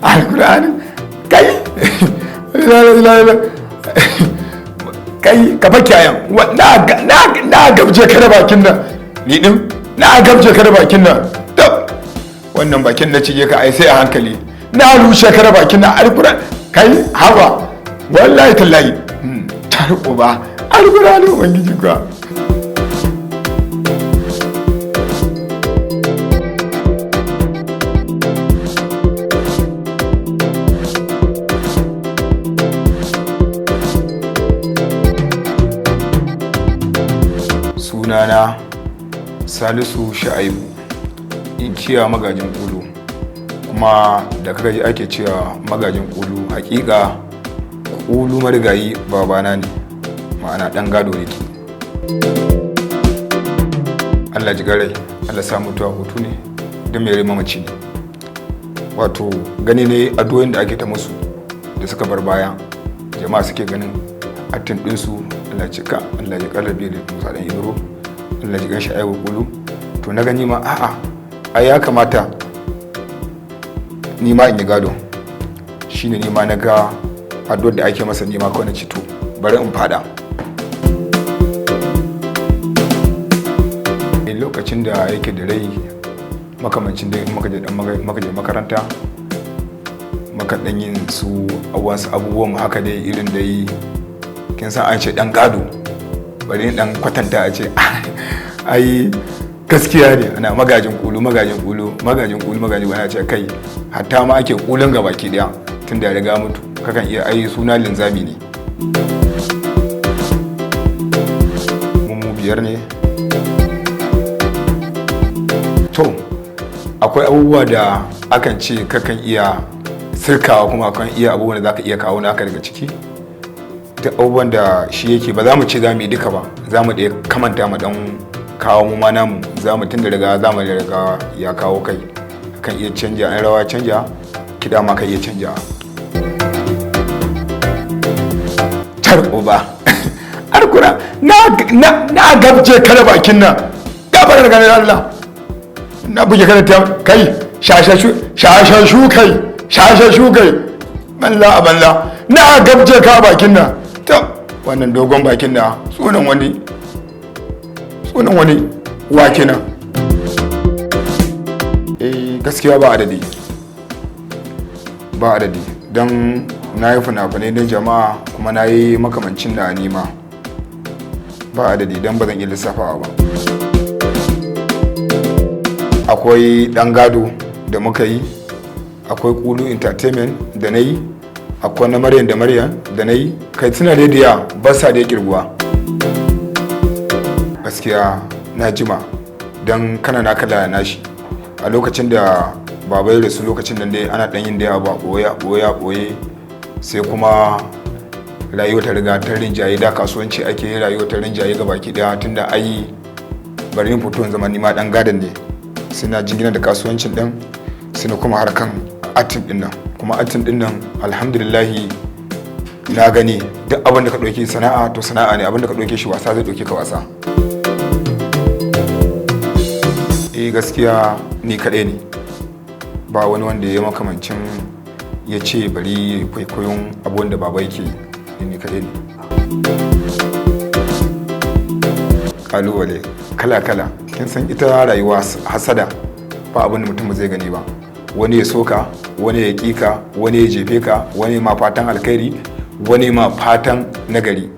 alkur'ani kai kai ka baki ayan na gabje ka da bakin nan ni din na gabje ka da bakin nan wannan bakin na cije ka ai sai a hankali na rushe ka da bakin nan alkur'ani kai hawa wallahi tallahi tarko ba alkur'ani ubangiji ka sunana Salisu Sha'ibu inciya magajin kulu, kuma da kaga ji ake cewa magajin kulu hakika kulu marigayi babana ne, ma'ana dan gado ne. Allah ji garai, Allah sa mutuwa hutu ne don mai mamaci ne. Wato gani ne addu'o'in da ake ta musu da suka bar baya, jama'a suke ganin attin ɗinsu. Allah cika, Allah ji karabe da Musa dan Ibro, Allah ji ganshi aiwa kulu. To na gani ma a'a ai ya kamata ni ma in yi gado. Shine ni ma na ga addu'ar da ake masa ni ma kawai na ci to bari in fada. Lokacin da yake da rai makamancin da muka je makaranta muka dan yin su abubuwan haka dai irin da yi, kin san an ce dan gado, bari dan kwatanta a ce ai gaskiya ne ana magajin kulu ana ce kai hatta ma ake kulun ga baki daya tun da riga mutu kakan iya ai suna linzami ne. mu biyar ne. To akwai abubuwa da akan ce kakan iya sirkawa, kuma akan iya abubuwan da zaka iya kawo naka daga ciki. Duk abubuwan da shi yake ba za mu ce za mu yi duka ba, za mu ɗaya kamanta mu dan kawo mu ma namu, za mu tun da riga za mu riga ya kawo kai kan iya canja, an rawa canja kiɗa ma kan iya canja. Tarko ba arkura na gabje kare bakin nan gabar da ganin Allah na buge kana ta kai shashashu kai balla a balla na gabje ka bakin nan. To wannan dogon bakin na sunan wani wake nan. Gaskiya ba adadi don na yi fina-finai na jama'a kuma na yi makamancin da nima ba adadi don ba zan iya lissafawa ba. Akwai dan gado da muka yi, akwai kulu entertainment da na yi, akwai na Maryam da na yi, kai tuna da diya ba sa da kirguwa. Gaskiya na jima don kana na kala na shi a lokacin da baba ya rasu, lokacin nan dai ana dan yin da abu a boye sai kuma rayuwa ta riga ta rinjaye, da kasuwanci ake yi, rayuwa ta rinjaye ga baki daya tunda ai bari in fito zama ni ma dan gadan ne, sai na jingina da kasuwancin din, sai na kuma harkan atin din nan, kuma atin din nan alhamdulillahi na gani duk abin da ka ɗauki sana'a to sana'a ne, abin da ka ɗauke shi wasa zai ɗauke ka wasa. Gaskiya ni kaɗai ne, ba wani wanda ya makamancin ya ce bari kwaikwayon abubuwan da baba yake, ni kaɗai ne. Kalubale kala-kala, kin san ita rayuwa hasada ba abin da mutum zai gani ba, wani ya soka, wani ya kika, wani ya jefe ka, wani ma fatan alkhairi, wani ma fatan nagari.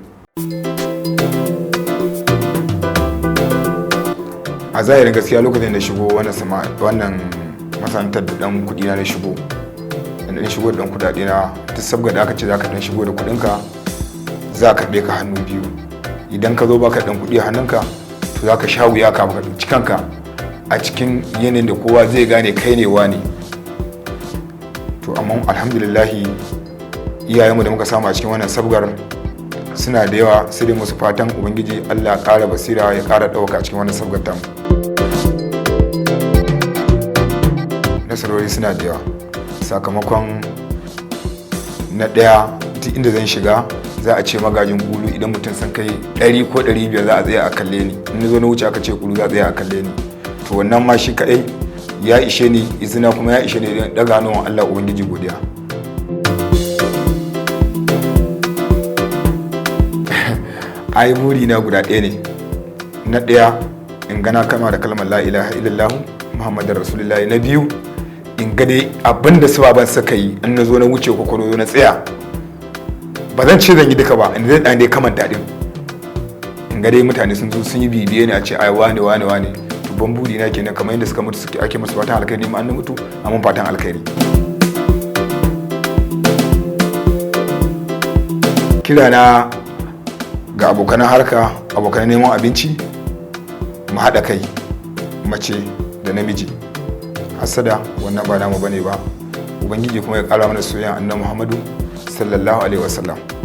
A zahirin gaskiya lokacin da shigo wannan masana'antar da dan kudi na shigo, da shigo da dan kudade na, duk sabga da aka ce zaka dan shigo da kudinka za ka be ka hannu biyu. Idan ka zo baka dan kudi a hannunka to zaka sha wuya ka baka tsinci kanka a cikin yanayin da kowa zai gane kai ne wani. To amma alhamdulillah iyayenmu da muka samu a cikin wannan sabgar suna da yawa, sai dai musu fatan ubangiji Allah ya kara basira, ya kara dauka cikin wannan sabgar tamu. Nasarori suna da yawa sakamakon na daya, duk inda zan shiga za a ce magajin kulu, idan mutum san kai 100 ko 500 za a tsaya a kalle ni, in zo na wuce aka ce kulu za a tsaya a kalle ni. To wannan ma shi kadai ya ishe ni izina kuma ya ishe ni daga hannun Allah ubangiji godiya. Ai buri na guda ɗaya ne. Na ɗaya in gana kama da kalmar la ilaha illallah muhammadar rasulullahi. Na biyu in ga dai abinda su baban suka yi in na zo na wuce ko na zo na tsaya ba zan ce zan yi duka ba in zai ɗan dai kamar daɗin in ga dai mutane sun zo sun yi bibiye ne a ce ai wane ban buri na kenan kamar yadda suka mutu suke ake musu fatan alkhairi ma an mutu amma fatan alkhairi. Kira na ga abokan harka, abokan neman abinci, mu haɗa kai mace da namiji. Hasada wannan ba namu bane ba, ubangiji kuma ya ƙara mana soyayya annabi Muhammadu sallallahu alaihi wasallam.